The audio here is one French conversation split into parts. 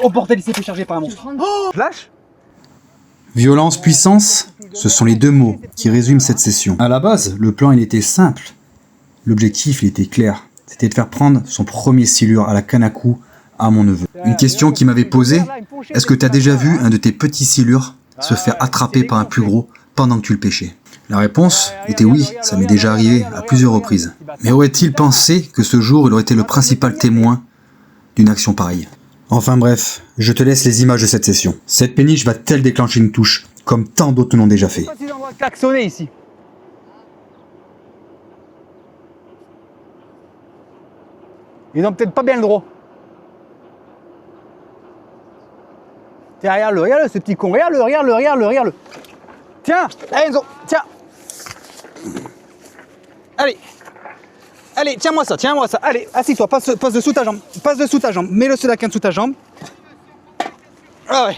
Oh bordel, il s'est fait charger par un monstre. Oh, Flash. Violence, puissance, ce sont les deux mots qui résument cette session. À la base, le plan il était simple. L'objectif il était clair. C'était de faire prendre son premier silure à la canne à coups à mon neveu. Une question qui m'avait posée, est-ce que tu as déjà vu un de tes petits silures se faire attraper par un plus gros pendant que tu le pêchais? La réponse était oui, ça m'est déjà arrivé à plusieurs reprises. Mais aurait-il pensé que ce jour il aurait été le principal témoin d'une action pareille? Enfin bref, je te laisse les images de cette session. Cette péniche va-t-elle déclencher une touche, comme tant d'autres l'ont déjà fait? ils ont le droit de klaxonner ici. Ils n'ont peut-être pas bien le droit. Tiens, regarde-le, ce petit con. Regarde-le. Tiens, Enzo, tiens. Allez, tiens-moi ça. Allez, assis-toi, passe dessous ta jambe. Mets-le sur la canne sous ta jambe. Ah ouais.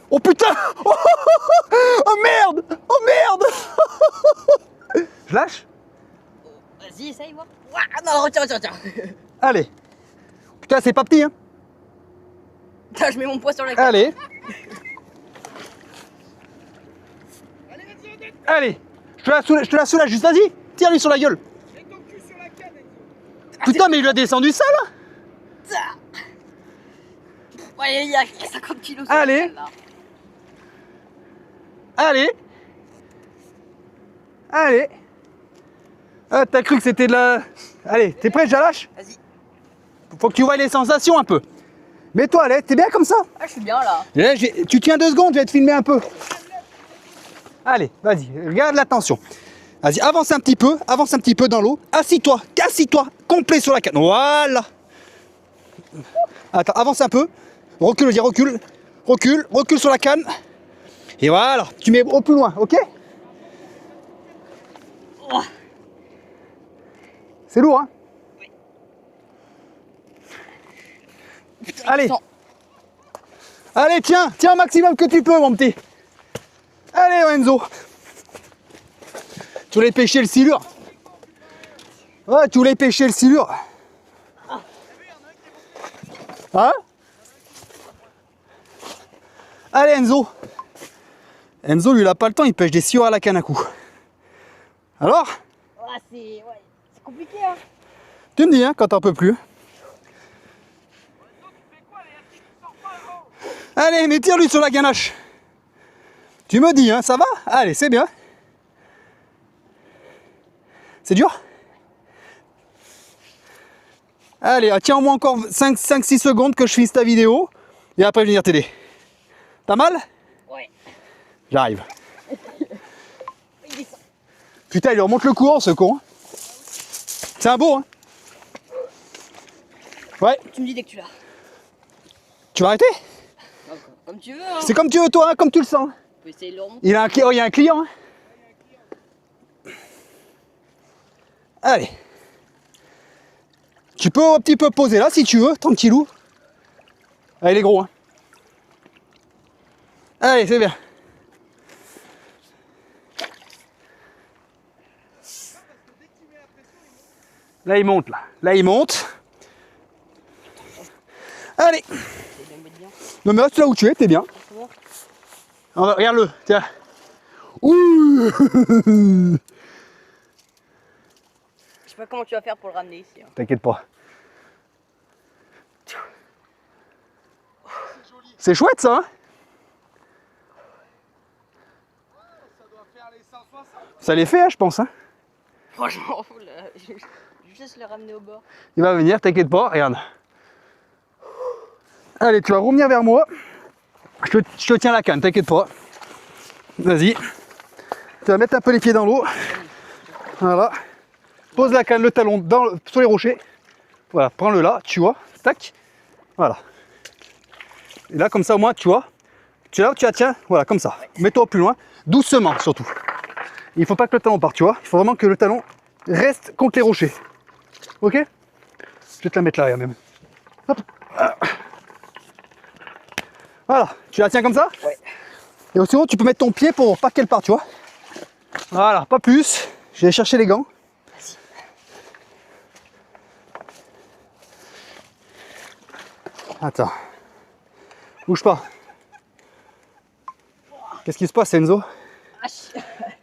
Oh putain. Oh merde. Je lâche. Vas-y, essaye, moi. Non, retiens. Allez. Putain, c'est pas petit, hein. Putain, je mets mon poids sur la canne. Allez. Je te la soulage juste, vas-y. Tire-lui sur la gueule. Putain, mais il lui a descendu ça, là. Ouais, il y a 50 kilos sur Allez. la canne, là. Allez. Ah, t'as cru que c'était de la... Allez, t'es prêt, je la lâche? Vas-y. Faut que tu vois les sensations un peu. Mets-toi à l'aise, t'es bien comme ça? Ah, je suis bien là. Là, tu tiens 2 secondes, je vais te filmer un peu. Allez, vas-y, regarde la tension. Vas-y, avance un petit peu dans l'eau. Assis-toi, complet sur la canne. Voilà. Attends, avance un peu. Recule sur la canne. Et voilà, tu mets au plus loin, ok? Oh. C'est lourd, hein? Oui. Allez. Allez, tiens un maximum que tu peux, mon petit. Allez, Enzo. Tu voulais pêcher le silure? Ouais, tu voulais pêcher le silure. Hein? Allez, Enzo. Enzo, lui, il a pas le temps, il pêche des silures à la canne à coups. Alors? Ouais, c'est compliqué, hein. Tu me dis, hein, quand t'en peux plus. Allez, mais tire-lui sur la ganache. Tu me dis, hein, ça va? Allez, c'est bien. C'est dur? Allez, tiens-moi encore 5-6 secondes que je finisse ta vidéo. Et après, je vais venir t'aider. T'as mal? Ouais. J'arrive. Il descend. Putain, il lui remonte le courant, ce con. C'est un beau, hein? Ouais. Tu me dis dès que tu l'as. Tu vas arrêter? Comme tu veux, hein. C'est comme tu veux, toi, hein, comme tu le sens. On peut essayer de le remonter. Il y a un client. Hein. Allez. Tu peux un petit peu poser là si tu veux, tranquillou. Ah, il est gros. Hein. Allez, c'est bien. Là, il monte, là. Là, il monte. Allez. Non, mais reste là où tu es, t'es bien. Regarde-le, tiens. Ouh. Je sais pas comment tu vas faire pour le ramener ici. Hein. T'inquiète pas. C'est chouette ça, hein? Ça les fait, hein, je pense. Hein? Franchement, je juste le ramener au bord. Il va venir, t'inquiète pas, regarde. Allez, tu vas revenir vers moi. Je te tiens la canne, t'inquiète pas. Vas-y. Tu vas mettre un peu les pieds dans l'eau. Voilà. Pose la canne, le talon sur les rochers. Voilà, prends-le là, tu vois. Tac. Voilà. Et là, comme ça, au moins, tu vois. Tu la tiens, voilà, comme ça. Mets-toi au plus loin. Doucement, surtout. Il ne faut pas que le talon parte, tu vois. Il faut vraiment que le talon reste contre les rochers. Ok? Je vais te la mettre là, même. Hop. Voilà, tu la tiens comme ça? Ouais. Et sinon, tu peux mettre ton pied pour pas qu'elle parte, tu vois. Voilà, pas plus. Je vais chercher les gants. Attends. Bouge pas. Qu'est-ce qui se passe, Enzo?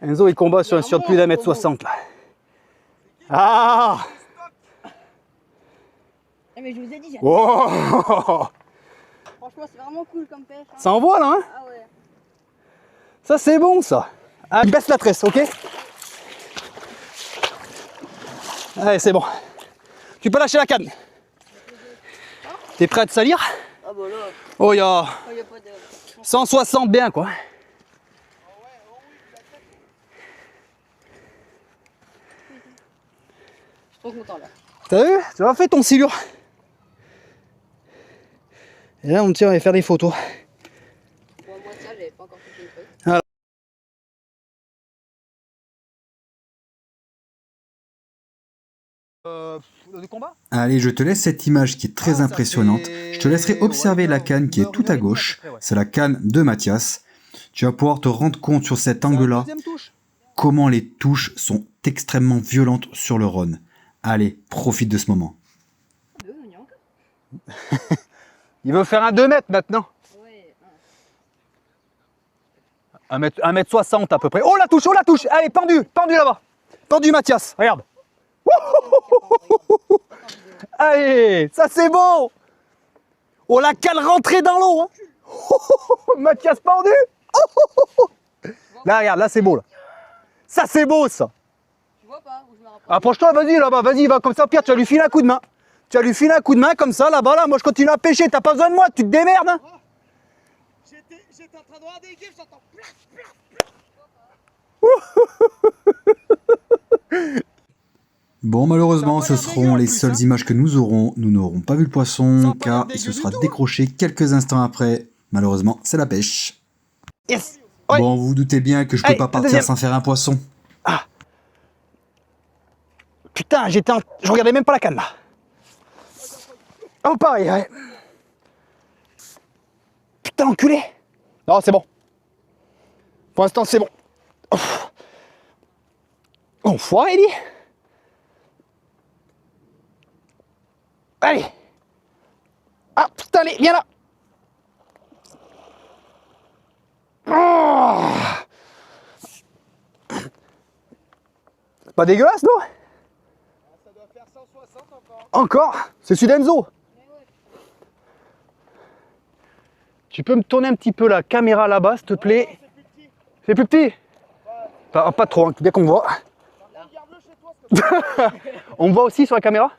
Enzo, il combat sur plus d'1m60 là. Ah! Mais je vous ai dit, j'ai... Oh! Franchement, c'est vraiment cool comme pêche. Hein. Ça envoie là, hein? Ah ouais. Ça, c'est bon, ça. Ah, baisse la tresse, ok? Allez, c'est bon. Tu peux lâcher la canne. T'es prêt à te salir? Ah bah là, Oh, il y a y a pas de... 160 bien, quoi. Je suis trop content là. T'as vu? Tu as fait ton silure. Et là, on tient à faire des photos. Bon, moi ça, j'avais pas encore fait une truc. Du combat? Allez, je te laisse cette image qui est très impressionnante. Je te laisserai observer la canne qui est tout à gauche. C'est la canne de Mathias. Tu vas pouvoir te rendre compte sur cet angle-là comment les touches sont extrêmement violentes sur le Rhône. Allez, profite de ce moment. Il veut faire un 2 mètres maintenant. Ouais. 1m60 à peu près. Oh la touche, oh la touche. Allez, pendu, pendu là-bas. Pendu Mathias, regarde. Allez, ça c'est beau. Oh la cale rentrée dans l'eau. Hein. Mathias pendu. Là regarde, là c'est beau là. Ça c'est beau ça. Tu vois pas où je me rapproche? Approche-toi, vas-y là-bas, vas-y, va comme ça, Pierre, tu vas lui filer un coup de main. Tu vas lui filer un coup de main comme ça, là-bas, là, moi je continue à pêcher, t'as pas besoin de moi, tu te démerdes. Hein. J'étais en train de regarder les gueules, j'entends plaf, plaf. Bon, malheureusement, ce seront les seules images que nous aurons. Nous n'aurons pas vu le poisson, car il se sera décroché quelques instants après. Malheureusement, c'est la pêche. Yes. Ouais. Bon, vous vous doutez bien que je peux Allez, pas partir deuxième. sans faire un poisson. Putain, je regardais même pas la canne là. Oh pareil, ouais. Putain, enculé. Non, c'est bon. Pour l'instant, c'est bon. Oh, foiré, dit. Allez. Ah, putain, allez, viens là. Oh. Pas dégueulasse, non? Ça doit faire 160 encore. Encore? C'est celui d'Enzo. Tu peux me tourner un petit peu la caméra là-bas, s'il te plaît? C'est plus petit? Pas trop, hein, bien qu'on me voit. Regarde-le chez toi, s'il te plaît. On me voit aussi sur la caméra?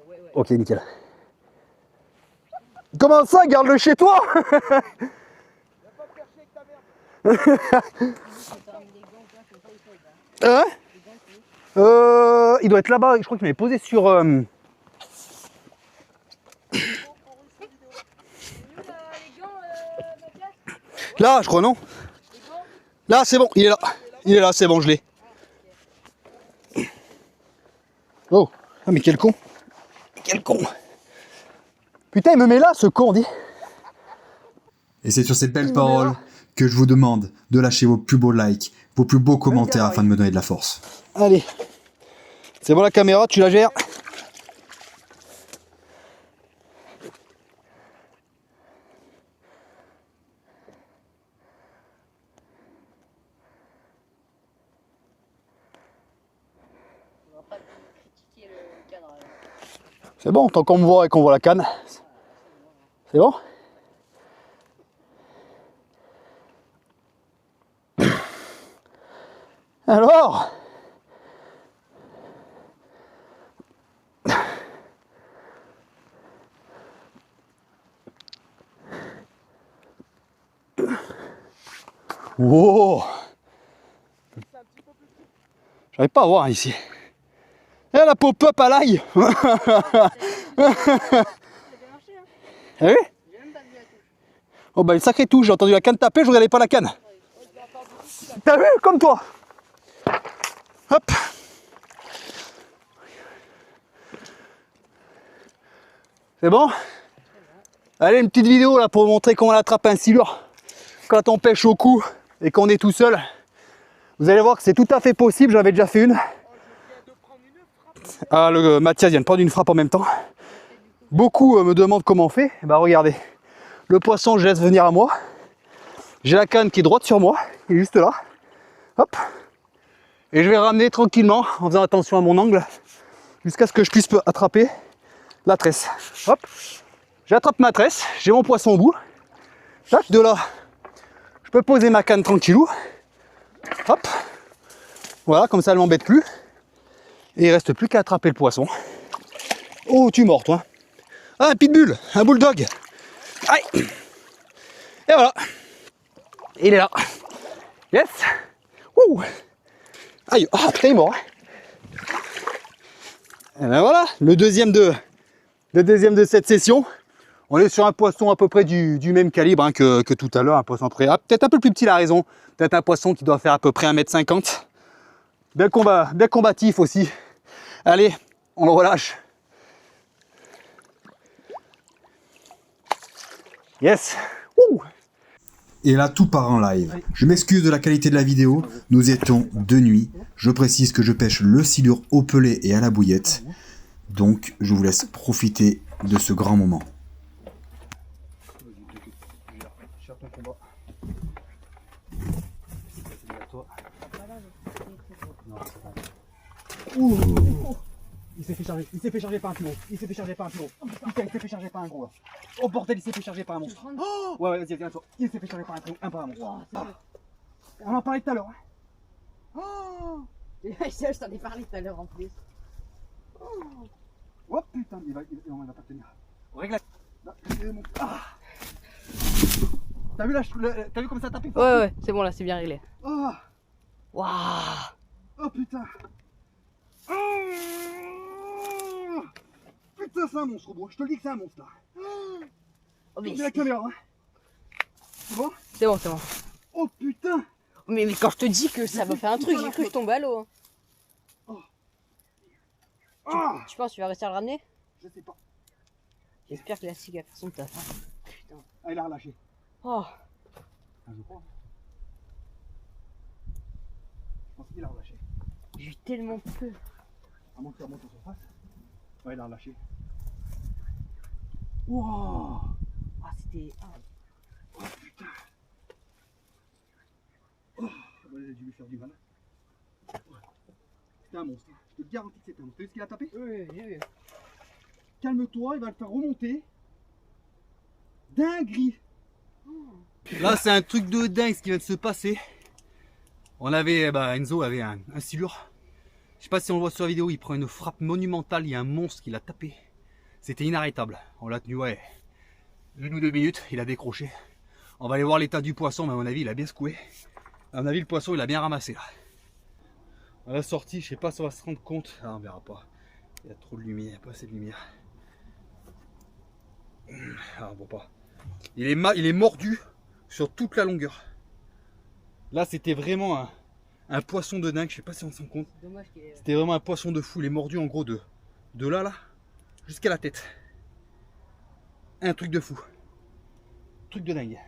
Ouais. Ok, nickel. Comment ça, garde-le chez toi? Viens pas me faire chier avec ta merde. Hein? Il doit être là-bas, je crois qu'il m'avait posé sur... Là, je crois, non? Là, c'est bon, il est là. Il est là, c'est bon, je l'ai. Oh, ah, mais quel con. Quel con. Putain, il me met là, ce con, dit. Et c'est sur ces belles paroles que je vous demande de lâcher vos plus beaux likes, vos plus beaux commentaires afin de me donner de la force. Allez. C'est bon, la caméra, tu la gères. On va pas critiquer le cadre. C'est bon, tant qu'on me voit et qu'on voit la canne. C'est bon? Alors? Wow! J'arrive pas à voir ici. Et la pop-up à l'ail! Ça a bien marché, hein. Ah oui? J'ai même pas vu la touche. Oh bah une sacrée touche, j'ai entendu la canne taper, je regardais pas la canne. T'as vu? Comme toi! Hop! C'est bon? Allez, une petite vidéo là pour vous montrer comment on attrape un silure quand on pêche au cou et qu'on est tout seul. Vous allez voir que c'est tout à fait possible, j'en avais déjà fait une. Ah, le Mathias vient de prendre une frappe en même temps. Beaucoup me demandent comment on fait. Bah regardez, le poisson je laisse venir à moi. J'ai la canne qui est droite sur moi, il est juste là. Hop. Et je vais ramener tranquillement en faisant attention à mon angle jusqu'à ce que je puisse attraper la tresse. Hop. J'attrape ma tresse, j'ai mon poisson au bout. Tac, de là, je peux poser ma canne tranquillou. Hop. Voilà, comme ça elle m'embête plus. Et il reste plus qu'à attraper le poisson. Oh, tu mords toi. Ah, un pitbull, un bulldog. Aïe. Et voilà. Il est là. Yes. Ouh. Aïe. Ah, putain, il est mort. Et ben voilà, le deuxième de cette session. On est sur un poisson à peu près du même calibre hein, que tout à l'heure. Un poisson peut-être un peu plus petit, la raison. Peut-être un poisson qui doit faire à peu près 1,50 m. Bien combatif aussi. Allez, on le relâche. Yes. Ouh. Et là, tout part en live. Je m'excuse de la qualité de la vidéo. Nous étions de nuit. Je précise que je pêche le silure au pelet et à la bouillette. Donc, je vous laisse profiter de ce grand moment. Il s'est fait charger par un pilon. Il s'est fait charger par un pilon. Putain, il s'est fait charger par un gros. Oh bordel, il s'est fait charger par un monstre. Oh ouais, vas-y, viens toi. Il s'est fait charger par un monstre. On en parlait tout à l'heure. Oh Je t'en ai parlé tout à l'heure en plus. oh putain, il va pas tenir. On règle la... T'as vu comme ça tapé? Ouais, c'est bon là, c'est bien réglé. Oh, Waouh. oh putain. Oh putain, c'est un monstre, bro. Je te le dis que c'est un monstre là. Oh, mais C'est la caméra, hein. C'est bon? c'est bon, c'est bon. Oh putain. Mais quand je te dis que ça va faire un truc, j'ai cru que je tombais à l'eau. Ah, Tu penses que tu vas réussir à le ramener? je sais pas. J'espère que la cigue va faire son taf. Putain. Ah, il a relâché. Oh. Ah, je crois. Je pense qu'il a relâché. J'ai eu tellement peu. À moins qu'il remonte en surface. Ouais, il a relâché. Wow. Ah, c'était. Ah. Oh putain. Oh, j'ai dû lui faire du mal. C'était un monstre. Je te garantis que c'était un monstre. T'as vu ce qu'il a tapé? Oui, j'ai vu. Calme-toi, il va le faire remonter. Dinguerie. Là, c'est un truc de dingue ce qui vient de se passer. On avait, Enzo avait un silure. Je sais pas si on le voit sur la vidéo, il prend une frappe monumentale, il y a un monstre qui l'a tapé. C'était inarrêtable. On l'a tenu, ouais, 1 ou 2 minutes, il a décroché. On va aller voir l'état du poisson, mais à mon avis, il a bien secoué. À mon avis, le poisson, il a bien ramassé là. À la sortie, je sais pas si on va se rendre compte. Ah, on verra pas. Il y a trop de lumière, il n'y a pas assez de lumière. Ah, on voit pas. Il est mordu sur toute la longueur. Là, c'était vraiment un poisson de dingue. Je sais pas si on s'en rend compte. Dommage qu'il ait. C'était vraiment un poisson de fou. Il est mordu en gros de là, jusqu'à la tête. Un truc de fou. Truc de dingue.